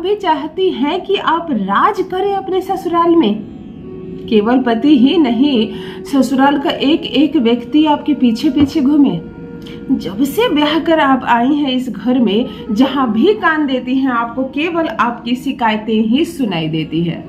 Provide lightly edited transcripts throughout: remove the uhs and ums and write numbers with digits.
भी चाहती हैं कि आप राज करें अपने ससुराल में। केवल पति ही नहीं, ससुराल का एक एक व्यक्ति आपके पीछे पीछे घूमे। जब से ब्याह कर आप आई हैं इस घर में, जहां भी कान देती हैं आपको केवल आपकी शिकायतें ही सुनाई देती है।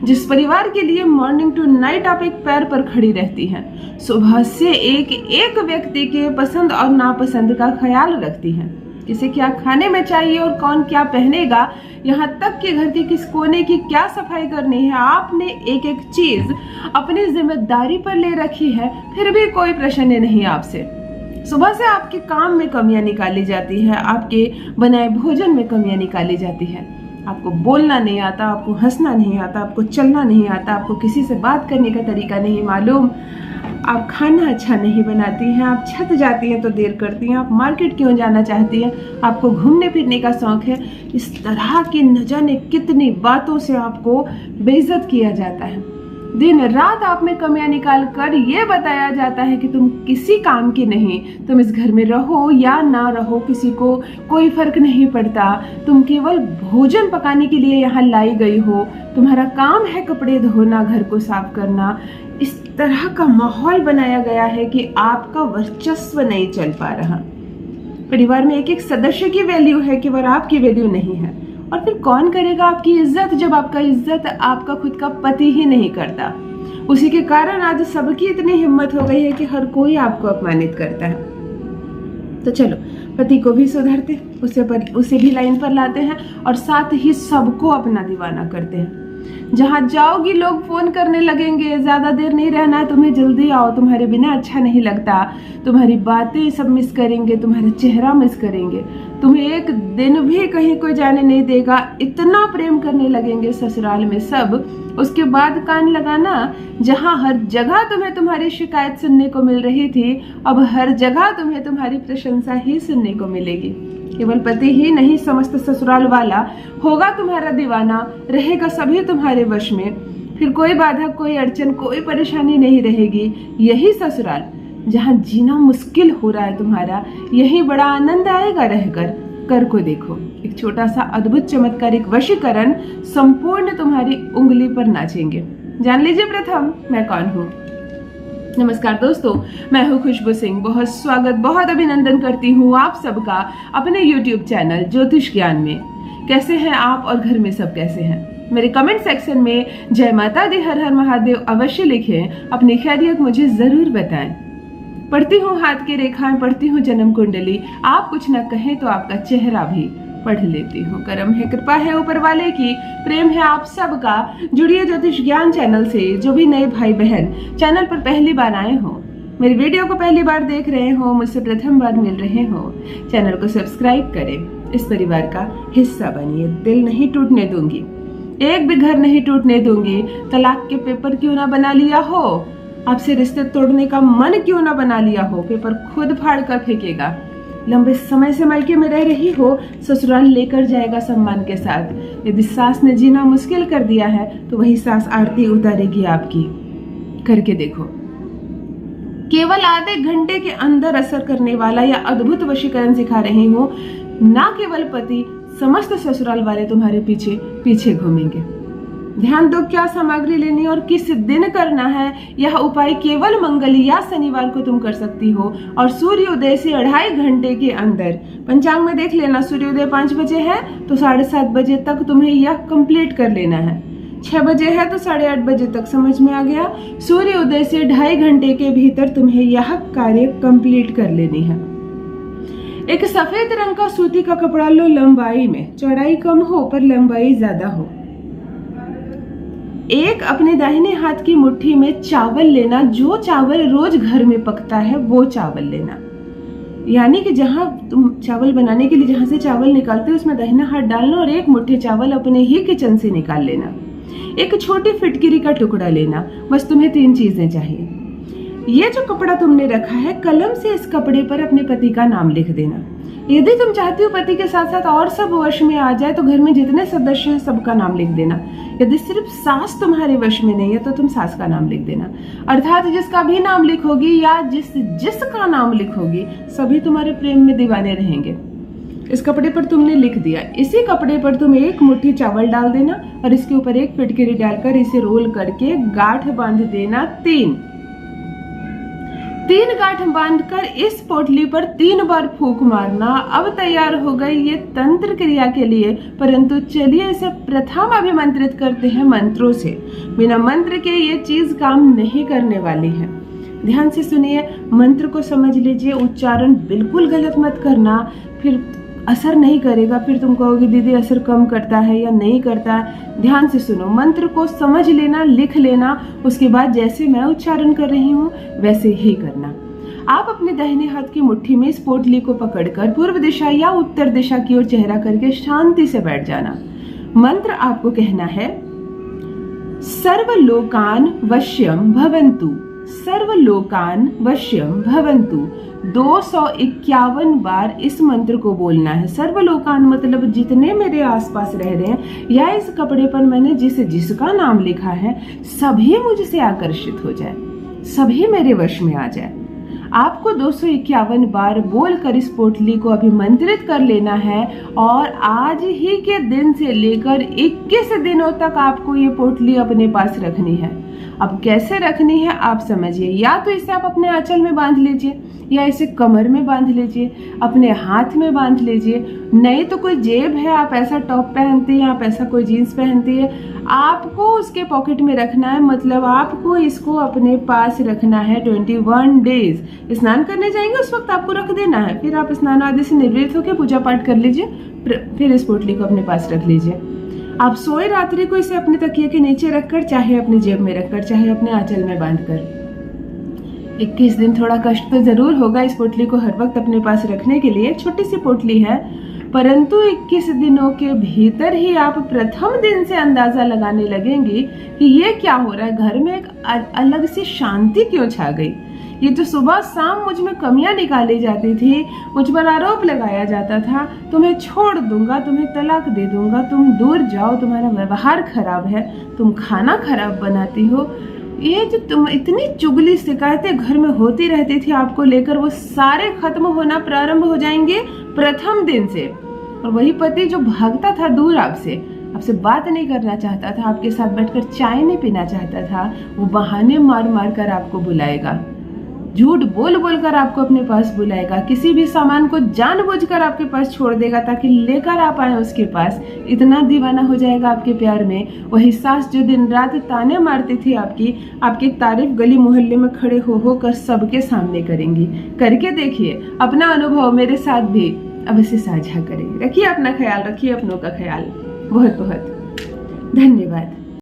जिस परिवार के लिए मॉर्निंग टू नाइट आप एक पैर पर खड़ी रहती हैं, सुबह से एक एक व्यक्ति के पसंद और नापसंद का ख्याल रखती हैं। किसे क्या खाने में चाहिए और कौन क्या पहनेगा, यहाँ तक कि घर के किस कोने की क्या सफाई करनी है, आपने एक एक चीज अपनी जिम्मेदारी पर ले रखी है। फिर भी कोई प्रश्न नहीं आपसे। सुबह से आपके काम में कमियां निकाली जाती है, आपके बनाए भोजन में कमियां निकाली जाती है। आपको बोलना नहीं आता, आपको हंसना नहीं आता, आपको चलना नहीं आता, आपको किसी से बात करने का तरीका नहीं मालूम, आप खाना अच्छा नहीं बनाती हैं, आप छत जाती हैं तो देर करती हैं, आप मार्केट क्यों जाना चाहती हैं, आपको घूमने फिरने का शौक है। इस तरह की न जाने कितनी बातों से आपको बेइज्जत किया जाता है। दिन रात आप में कमियां निकाल कर ये बताया जाता है कि तुम किसी काम की नहीं, तुम इस घर में रहो या ना रहो किसी को कोई फर्क नहीं पड़ता, तुम केवल भोजन पकाने के लिए यहाँ लाई गई हो, तुम्हारा काम है कपड़े धोना, घर को साफ करना। इस तरह का माहौल बनाया गया है कि आपका वर्चस्व नहीं चल पा रहा। परिवार में एक एक सदस्य की वैल्यू है, केवल आपकी वैल्यू नहीं है। और फिर कौन करेगा आपकी इज्जत, जब आपका इज्जत आपका खुद का पति ही नहीं करता। उसी के कारण आज सबकी इतनी हिम्मत हो गई है कि हर कोई आपको अपमानित करता है। तो चलो पति को भी सुधरते, उसे भी लाइन पर लाते हैं और साथ ही सबको अपना दीवाना करते हैं। जहां जाओगी लोग फोन करने लगेंगे, ज्यादा देर नहीं रहना है तुम्हें, जल्दी आओ, तुम्हारे बिना अच्छा नहीं लगता, तुम्हारी बातें सब मिस करेंगे, तुम्हारा चेहरा मिस करेंगे, तुम्हें एक दिन भी कहीं कोई जाने नहीं देगा, इतना प्रेम करने लगेंगे ससुराल में सब। उसके बाद कान लगाना, जहां हर जगह तुम्हें तुम्हारी शिकायत सुनने को मिल रही थी, अब हर जगह तुम्हें तुम्हारी प्रशंसा ही सुनने को मिलेगी। केवल पति ही नहीं, समस्त ससुराल वाला होगा तुम्हारा दीवाना, रहेगा सभी तुम्हारे वश में। फिर कोई बाधा, कोई अड़चन, कोई परेशानी नहीं रहेगी। यही ससुराल जहां जीना मुश्किल हो रहा है तुम्हारा, यही बड़ा आनंद आएगा रहकर। कर को देखो, एक छोटा सा अद्भुत चमत्कारिक वशीकरण संपूर्ण तुम्हारी उंगली पर नाचेंगे। जान लीजिए प्रथम मैं कौन हूँ। नमस्कार दोस्तों, मैं हूँ खुशबू सिंह। बहुत स्वागत, बहुत अभिनंदन करती हूँ आप सबका अपने YouTube चैनल ज्योतिष ज्ञान में। कैसे हैं आप और घर में सब कैसे हैं? मेरे कमेंट सेक्शन में जय माता दी, हर हर महादेव अवश्य लिखें, अपनी खैरियत मुझे जरूर बताएं। पढ़ती हूँ हाथ की रेखाएं, पढ़ती हूँ जन्म कुंडली, आप कुछ न कहें तो आपका चेहरा भी पढ़ लेती हूँ। करम है, कृपा है ऊपर वाले की, प्रेम है आप सबका। जुड़िए ज्योतिष ज्ञान चैनल से। जो भी नए भाई बहन चैनल पर पहली बार आए हो, मेरी वीडियो को पहली बार देख रहे हो, मुझसे प्रथम बार मिल रहे हो, चैनल को सब्सक्राइब करें, इस परिवार का हिस्सा बनिए। दिल नहीं टूटने दूंगी, एक भी घर नहीं टूटने दूंगी। तलाक के पेपर क्यों ना बना लिया हो, आपसे रिश्ते तोड़ने का मन क्यों ना बना लिया हो, पेपर खुद फाड़ कर फेंकेगा। लंबे समय से मायके में रह रही हो, ससुराल लेकर जाएगा सम्मान के साथ। यदि सास ने जीना मुश्किल कर दिया है तो वही सास आरती उतारेगी आपकी। करके देखो। केवल आधे घंटे के अंदर असर करने वाला यह अद्भुत वशीकरण सिखा रही हूँ। ना केवल पति, समस्त ससुराल वाले तुम्हारे पीछे पीछे घूमेंगे। ध्यान दो क्या सामग्री लेनी और किस दिन करना है। यह उपाय केवल मंगल या शनिवार को तुम कर सकती हो और सूर्योदय से 2.5 घंटे के अंदर। पंचांग में देख लेना, सूर्योदय 5 बजे है तो 7:30 बजे तक तुम्हें यह कंप्लीट कर लेना है। 6 बजे है तो 8:30 बजे तक। समझ में आ गया? सूर्योदय से 2.5 घंटे के भीतर तुम्हें यह कार्य कंप्लीट कर लेनी है। एक सफेद रंग का सूती का कपड़ा लो, लंबाई में चौड़ाई कम हो पर लंबाई ज्यादा हो। एक अपने दाहिने हाथ की मुट्ठी में चावल लेना, जो चावल रोज घर में पकता है वो चावल लेना। यानी कि जहां तुम चावल बनाने के लिए जहां से चावल निकालते हो उसमें दाहिना हाथ डालना और एक मुट्ठी चावल अपने ही किचन से निकाल लेना। एक छोटी फिटकिरी का टुकड़ा लेना। बस तुम्हें 3 चीजें चाहिए। ये जो कपड़ा तुमने रखा है, कलम से इस कपड़े पर अपने पति का नाम लिख देना। यदि तुम चाहती हो पति के साथ साथ और सब वश में आ जाए तो घर में जितने सदस्य हैं सबका नाम लिख देना। यदि सिर्फ सास तुम्हारे वश में नहीं है तो तुम सास का नाम लिख देना। अर्थात जिसका भी नाम लिखोगी या जिसका नाम लिखोगी सभी तुम्हारे प्रेम में दीवाने रहेंगे। इस कपड़े पर तुमने लिख दिया। इसी कपड़े पर तुम 1 मुट्ठी चावल डाल देना और इसके ऊपर 1 फिटकरी डालकर इसे रोल करके गांठ बांध देना 3 गांठ बांधकर इस पोटली पर 3 बार फूंक मारना। अब तैयार हो गई ये तंत्र क्रिया के लिए। परंतु चलिए इसे प्रथम अभिमंत्रित करते हैं मंत्रों से। बिना मंत्र के ये चीज काम नहीं करने वाली है। ध्यान से सुनिए, मंत्र को समझ लीजिए, उच्चारण बिल्कुल गलत मत करना, फिर असर नहीं करेगा, फिर तुम कहोगे दीदी असर कम करता है या नहीं करता है। ध्यान से सुनो, मंत्र को समझ लेना, लिख लेना, उसके बाद जैसे मैं उच्चारण कर रही हूँ वैसे ही करना। आप अपने दाहिने हाथ की मुट्ठी में इस पोटली को पकड़कर पूर्व दिशा या उत्तर दिशा की ओर चेहरा करके शांति से बैठ जाना। मंत्र आपको कहना है, सर्वलोकान वश्यम भवन्तु, सर्वलोकान वश्यम भवन्तु। 251 बार इस मंत्र को बोलना है। सर्वलोकान मतलब जितने मेरे आसपास रह रहे हैं या इस कपड़े पर मैंने जिसका नाम लिखा है, सभी मुझसे आकर्षित हो जाए, सभी मेरे वश में आ जाए। आपको 251 बार बोलकर इस पोटली को अभिमंत्रित कर लेना है और आज ही के दिन से लेकर 21 दिनों तक आपको ये पोटली अपने पास रखनी है। अब कैसे रखनी है आप समझिए। या तो इसे आप अपने आंचल में बांध लीजिए, या इसे कमर में बांध लीजिए, अपने हाथ में बांध लीजिए। नहीं तो कोई जेब है, आप ऐसा टॉप पहनती है, आप ऐसा कोई जीन्स पहनती है, आपको उसके पॉकेट में रखना है। मतलब आपको इसको अपने पास रखना है 21 डेज। स्नान करने जाएंगे उस वक्त आपको रख देना है, फिर आप स्नान आदि से निवृत्त होकर पूजा पाठ कर लीजिए, फिर इस पोटली को अपने पास रख लीजिए। आप सोए रात्रि को इसे अपने तकिए के नीचे रखकर, चाहे अपने जेब में रखकर, चाहे अपने आंचल में बांधकर। 21 दिन थोड़ा कष्ट तो जरूर होगा इस पोटली को हर वक्त अपने पास रखने के लिए। छोटी सी पोटली है, परंतु 21 दिनों के भीतर ही आप प्रथम दिन से अंदाजा लगाने लगेंगे कि ये क्या हो रहा है, घर में एक अलग सी शांति क्यों छा गई। ये जो सुबह शाम मुझ में कमियां निकाली जाती थी, मुझ पर आरोप लगाया जाता था, तुम्हें छोड़ दूंगा, तुम्हें तलाक दे दूंगा, तुम दूर जाओ, तुम्हारा व्यवहार खराब है, तुम खाना खराब बनाती हो, ये जो तुम इतनी चुगली शिकायतें घर में होती रहती थी आपको लेकर, वो सारे खत्म होना प्रारंभ हो जाएंगे प्रथम दिन से। और वही पति जो भागता था दूर आपसे बात नहीं करना चाहता था, आपके साथ बैठकर चाय नहीं पीना चाहता था, वो बहाने मार मार कर आपको बुलाएगा, झूठ बोल बोल कर आपको अपने पास बुलाएगा, किसी भी सामान को जानबूझकर आपके पास छोड़ देगा ताकि लेकर आप आए उसके पास। इतना दीवाना हो जाएगा आपके प्यार में। वही सास जो दिन रात ताने मारती थी आपकी तारीफ गली मोहल्ले में खड़े हो कर सबके सामने करेंगी। करके देखिए, अपना अनुभव मेरे साथ भी अवश्य साझा करें। रखिए अपना ख्याल, रखिए अपनों का ख्याल। बहुत बहुत धन्यवाद।